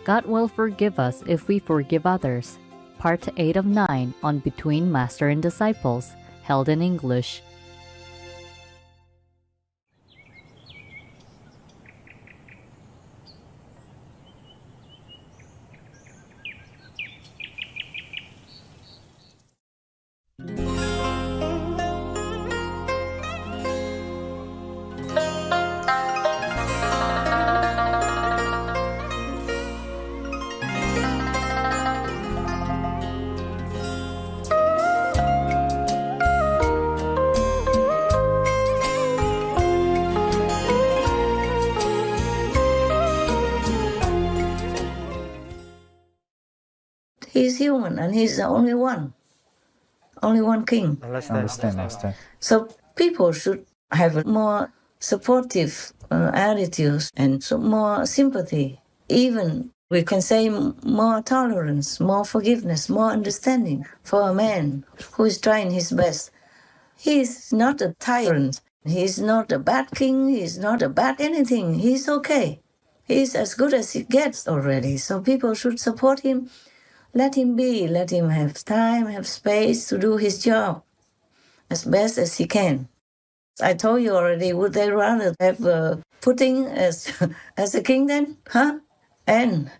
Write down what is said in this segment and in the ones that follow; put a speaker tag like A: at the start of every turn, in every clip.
A: God will forgive us if we forgive others. Part 8 of 9 on Between Master and Disciples, held in English.
B: He's human and he's the only one king.
C: Understand.
B: So people should have a more supportive attitudes and more sympathy. Even we can say more tolerance, more forgiveness, more understanding for a man who is trying his best. He's not a tyrant. He's not a bad king. He's not a bad anything. He's okay. He's as good as he gets already. So people should support him. Let him be. Let him have time, have space to do his job as best as he can. I told you already, would they rather have Putin as a king then? Huh? And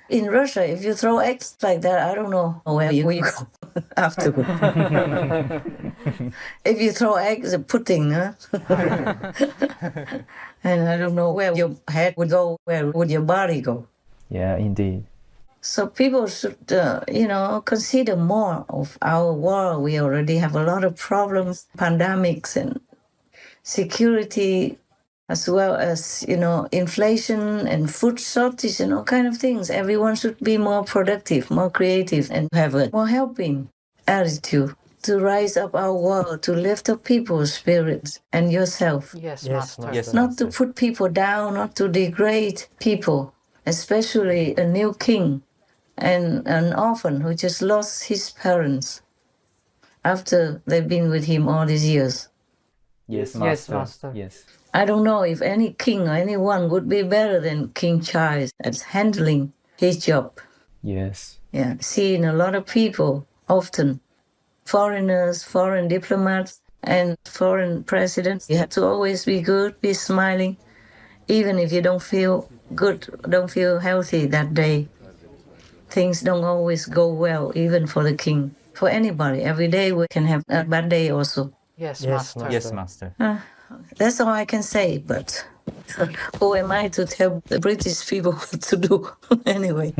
B: in Russia, if you throw eggs like that, I don't know where you will go afterward. If you throw eggs at Putin, and I don't know where your head would go, where would your body go?
C: Yeah, indeed.
B: So people should, consider more of our world. We already have a lot of problems, pandemics and security, as well as, inflation and food shortage and all kind of things. Everyone should be more productive, more creative, and have a more helping attitude to rise up our world, to lift up people's spirits and yourself.
D: Yes, Master.
C: Yes,
B: Not to put people down, not to degrade people, especially a new king and an orphan who just lost his parents after they've been with him all these years.
C: Yes,
D: Yes,
C: Master.
D: Master.
C: Yes.
B: I don't know if any king or anyone would be better than King Charles at handling his job.
C: Yes.
B: Yeah, seeing a lot of people, often foreigners, foreign diplomats, and foreign presidents. You have to always be good, be smiling, even if you don't feel good, don't feel healthy that day. Things don't always go well, even for the king. For anybody, every day we can have a bad day also.
D: Yes,
C: Yes,
D: Master.
C: Yes, Master.
B: That's all I can say, but who am I to tell the British people what to do? Anyway,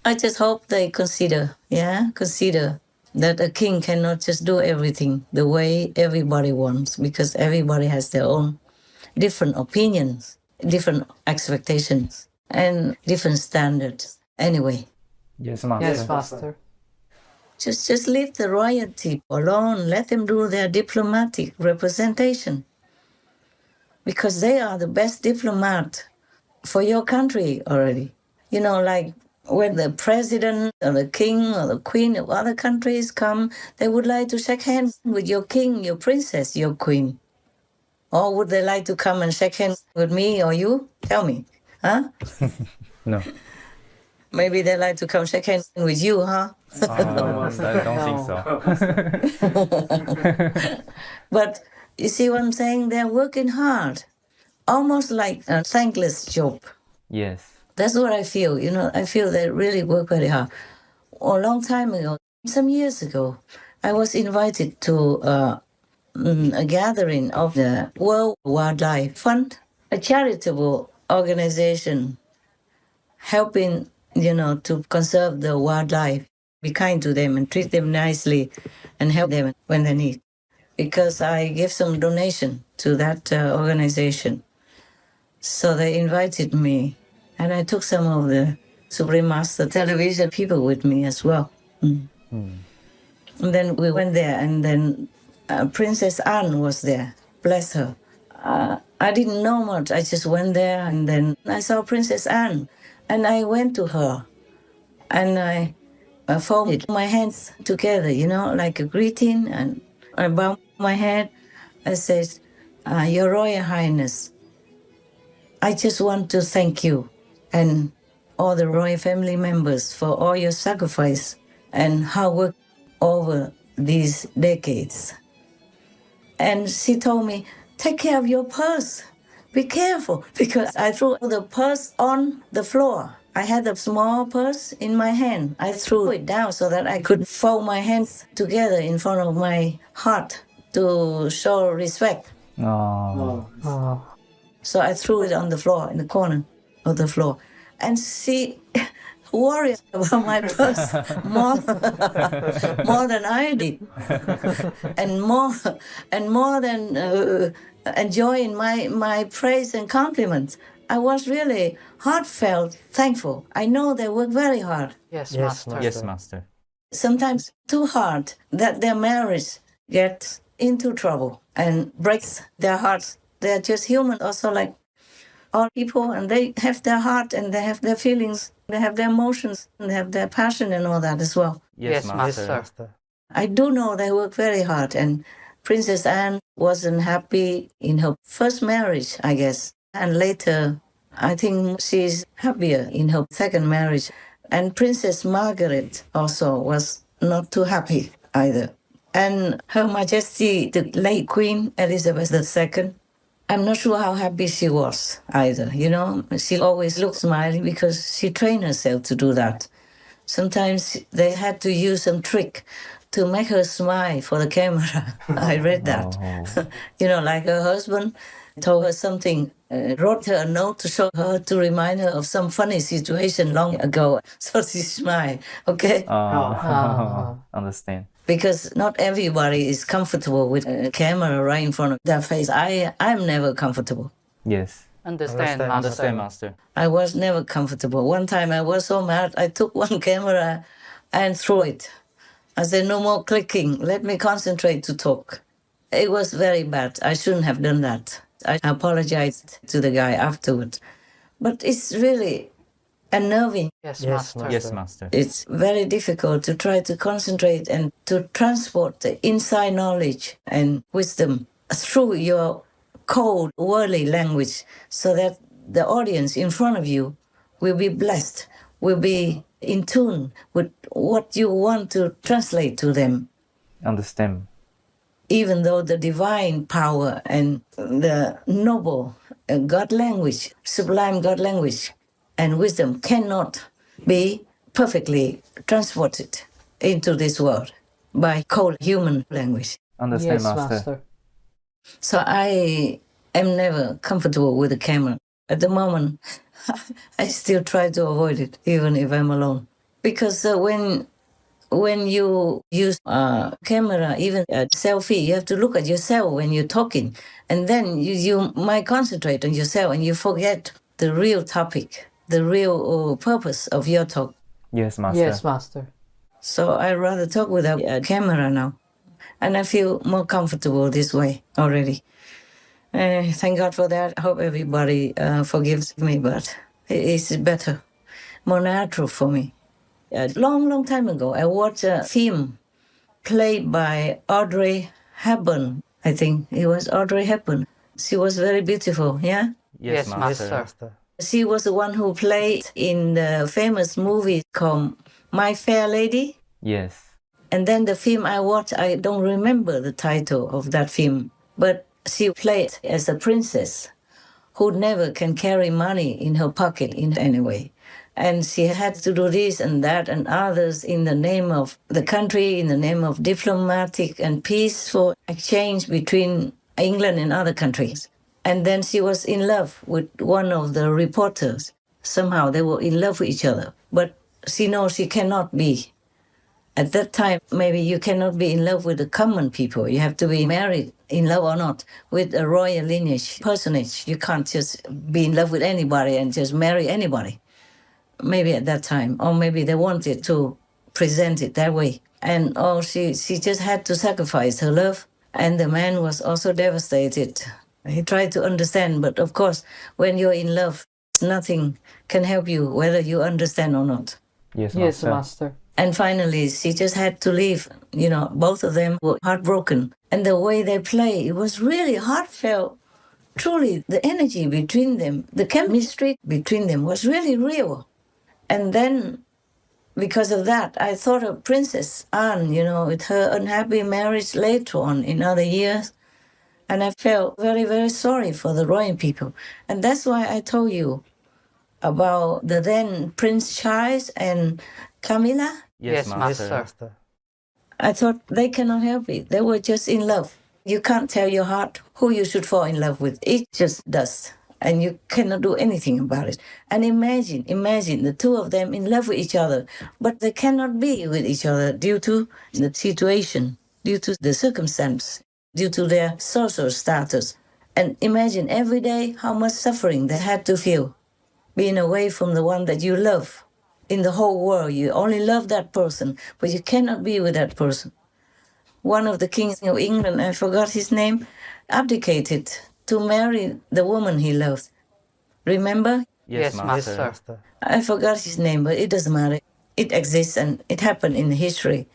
B: I just hope they consider that a king cannot just do everything the way everybody wants, because everybody has their own different opinions, different expectations, and different standards. Anyway,
C: Yes, Master.
D: Yes, Master.
B: just leave the royalty alone. Let them do their diplomatic representation, because they are the best diplomat for your country already. Like when the president or the king or the queen of other countries come, they would like to shake hands with your king, your princess, your queen. Or would they like to come and shake hands with me or you? Tell me, huh?
C: No.
B: Maybe they like to come shake hands with you, huh?
C: I don't think so.
B: But you see what I'm saying? They're working hard, almost like a thankless job.
C: Yes.
B: That's what I feel. I feel they really work very hard. A long time ago, some years ago, I was invited to a gathering of the World Wildlife Fund, a charitable organization helping, to conserve the wildlife, be kind to them and treat them nicely and help them when they need. Because I give some donation to that organization. So they invited me, and I took some of the Supreme Master television people with me as well. And then we went there, and then Princess Anne was there, bless her. I didn't know much. I just went there, and then I saw Princess Anne, and I went to her, and I folded my hands together, like a greeting, and I bowed my head. I said, Your Royal Highness, I just want to thank you and all the royal family members for all your sacrifice and hard work over these decades. And she told me, take care of your purse. Be careful, because I threw the purse on the floor. I had a small purse in my hand. I threw it down so that I could fold my hands together in front of my heart to show respect.
C: Oh.
B: So I threw it on the floor, in the corner of the floor. And she worried about my purse more than I did, and more than enjoying my praise and compliments. I was really heartfelt thankful. I know they work very hard,
D: Yes,
E: Yes,
D: Master.
C: Yes, Master.
B: sometimes too hard, that their marriage gets into trouble and breaks their hearts. They're just human, also like all people, and they have their heart and they have their feelings, they have their emotions, and they have their passion and all that as well.
C: Yes,
D: Yes,
C: Master.
D: Master.
B: I do know they work very hard, and Princess Anne wasn't happy in her first marriage, I guess. And later, I think she's happier in her second marriage. And Princess Margaret also was not too happy either. And Her Majesty, the late Queen Elizabeth II, I'm not sure how happy she was either. You know, she always looked smiling because she trained herself to do that. Sometimes they had to use some trick to make her smile for the camera. I read that.
C: Oh.
B: You know, like her husband told her something, wrote her a note to show her, to remind her of some funny situation long ago. So she smiled, okay?
C: Understand.
B: Because not everybody is comfortable with a camera right in front of their face. I'm never comfortable.
C: Yes.
D: Understand,
E: Understand,
D: Master.
C: Understand, Master.
B: I was never comfortable. One time I was so mad, I took one camera and threw it. I said, no more clicking. Let me concentrate to talk. It was very bad. I shouldn't have done that. I apologized to the guy afterwards. But it's really unnerving.
D: Yes,
E: Yes,
D: Master.
C: Yes, Master.
B: It's very difficult to try to concentrate and to transport the inside knowledge and wisdom through your cold, worldly language so that the audience in front of you will be blessed, will be in tune with what you want to translate to them.
C: Understand.
B: Even though the divine power and the noble God language, sublime God language and wisdom cannot be perfectly transported into this world by cold human language.
C: Understand,
D: Yes,
C: Master.
D: Master.
B: So I am never comfortable with the camera. At the moment, I still try to avoid it, even if I'm alone. Because when you use a camera, even a selfie, you have to look at yourself when you're talking. And then you might concentrate on yourself and you forget the real topic, the real purpose of your talk.
C: Yes, Master.
D: Yes, Master.
B: So I rather talk without a camera now. And I feel more comfortable this way already. Thank God for that. I hope everybody forgives me, but it's better, more natural for me. A long time ago, I watched a film played by Audrey Hepburn. I think it was Audrey Hepburn. She was very beautiful, yeah?
C: Yes,
D: Yes,
C: Master.
E: Yes, Master.
B: She was the one who played in the famous movie called My Fair Lady.
C: Yes.
B: And then the film I watched, I don't remember the title of that film, but she played as a princess who never can carry money in her pocket in any way. And she had to do this and that and others in the name of the country, in the name of diplomatic and peaceful exchange between England and other countries. And then she was in love with one of the reporters. Somehow they were in love with each other. But she knows she cannot be. At that time, maybe you cannot be in love with the common people. You have to be married, in love or not, with a royal lineage personage. You can't just be in love with anybody and just marry anybody. Maybe at that time, or maybe they wanted to present it that way. And she just had to sacrifice her love. And the man was also devastated. He tried to understand, but of course, when you're in love, nothing can help you, whether you understand or not.
C: Yes,
D: Yes,
C: Master.
D: Master.
B: And finally, she just had to leave. You know, both of them were heartbroken. And the way they play, it was really heartfelt. truly the energy between them, the chemistry between them was really real. And then because of that, I thought of Princess Anne, with her unhappy marriage later on in other years. And I felt very, very sorry for the royal people. And that's why I told you about the then Prince Charles and Camilla.
C: Yes, Master.
D: Master.
B: I thought they cannot help it. They were just in love. You can't tell your heart who you should fall in love with. It just does. And you cannot do anything about it. And imagine the two of them in love with each other, but they cannot be with each other due to the situation, due to the circumstance, due to their social status. And imagine every day how much suffering they had to feel, being away from the one that you love. In the whole world, you only love that person, but you cannot be with that person. One of the kings of England, I forgot his name, abdicated to marry the woman he loved. Remember?
C: Yes, Master.
D: Master.
B: I forgot his name, but it doesn't matter. It exists and it happened in history.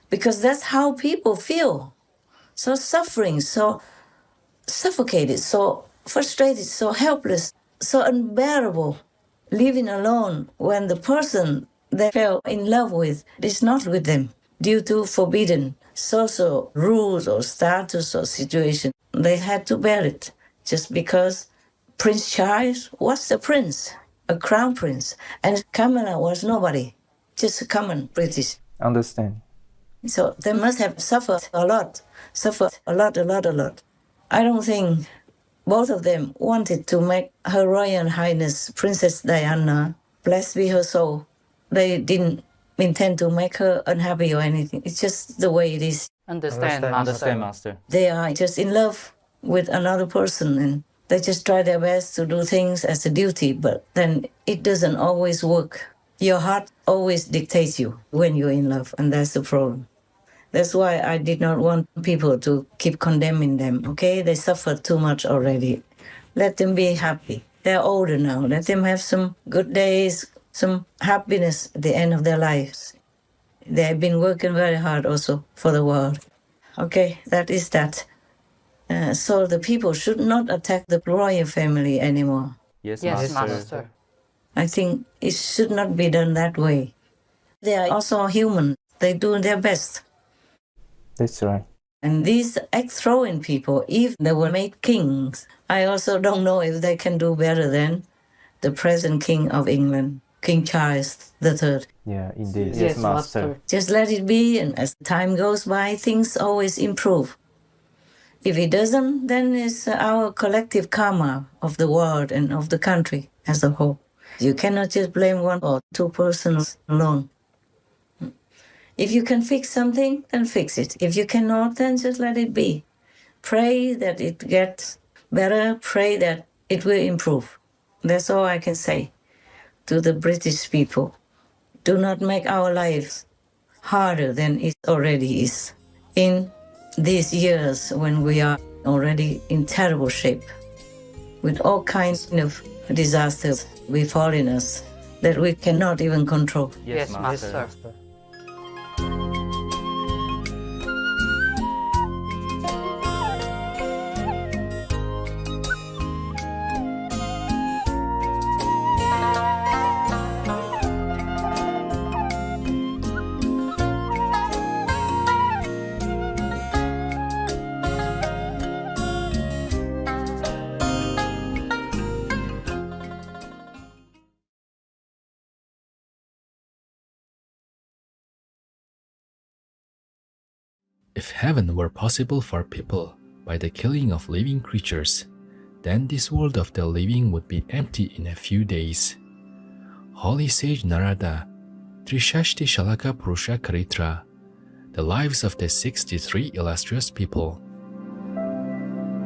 B: Because that's how people feel. So suffering, so suffocated, so frustrated, so helpless, so unbearable. Living alone when the person they fell in love with is not with them due to forbidden social rules or status or situation. They had to bear it just because Prince Charles was a prince, a crown prince, and Camilla was nobody, just a common British.
C: Understand.
B: So they must have suffered a lot. I don't think both of them wanted to make Her Royal Highness Princess Diana, blessed be her soul. They didn't intend to make her unhappy or anything. It's just the way it is.
D: Understand,
C: Understand, Master.
B: They are just in love with another person and they just try their best to do things as a duty, but then it doesn't always work. Your heart always dictates you when you're in love, and that's the problem. That's why I did not want people to keep condemning them, okay? They suffered too much already. Let them be happy. They're older now. Let them have some good days, some happiness at the end of their lives. They have been working very hard also for the world. Okay, that is that. So the people should not attack the royal family anymore.
C: Yes,
D: Yes,
C: Master.
D: Master.
B: I think it should not be done that way. They are also human. They do their best.
C: That's right.
B: And these ex-throne people, if they were made kings, I also don't know if they can do better than the present King of England, King Charles III.
C: Yeah, indeed.
D: Yes, Master.
B: Just let it be, and as time goes by, things always improve. If it doesn't, then it's our collective karma of the world and of the country as a whole. You cannot just blame one or two persons alone. If you can fix something, then fix it. If you cannot, then just let it be. Pray that it gets better. Pray that it will improve. That's all I can say to the British people. Do not make our lives harder than it already is. In these years when we are already in terrible shape, with all kinds of disasters befalling us that we cannot even control.
C: Yes,
D: Yes,
C: Master.
D: Master.
E: If heaven were possible for people by the killing of living creatures, then this world of the living would be empty in a few days. Holy Sage Narada, Trishashti Shalaka Purusha Karitra, the lives of the 63 illustrious people